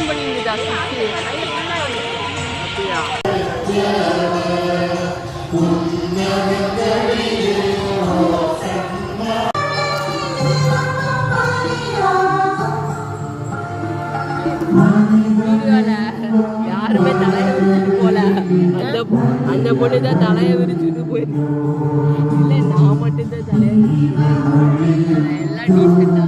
On பண்ணியிருந்தா அப்படியா? யாருமே தலையை விரிச்சுட்டு போல. அந்த பொண்ணு தான் தலையை விரிச்சுட்டு போயிருக்கு. இல்லை, நான் மட்டும்தான் தலையை எல்லாம் டீசெண்டா.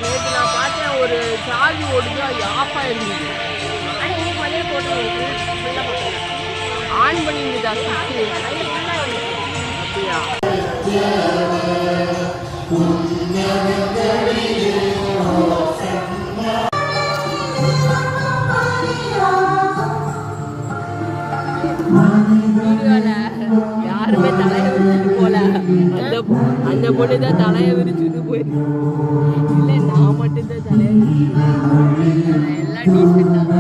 நேற்று நான் பார்த்தேன், ஒரு சார்ஜ் ஓடுது, அது ஆஃப் ஆயிருந்தது. ஆன் பண்ணியிருந்ததா அப்படியா? யாருமே தலையை விரிச்சுட்டு போல. அந்த பொண்ணு தான் தலையை விரிச்சுட்டு போயிருக்கு. இல்லை, நான் மட்டும்தான் தலையை எல்லாம் டீசெண்டா.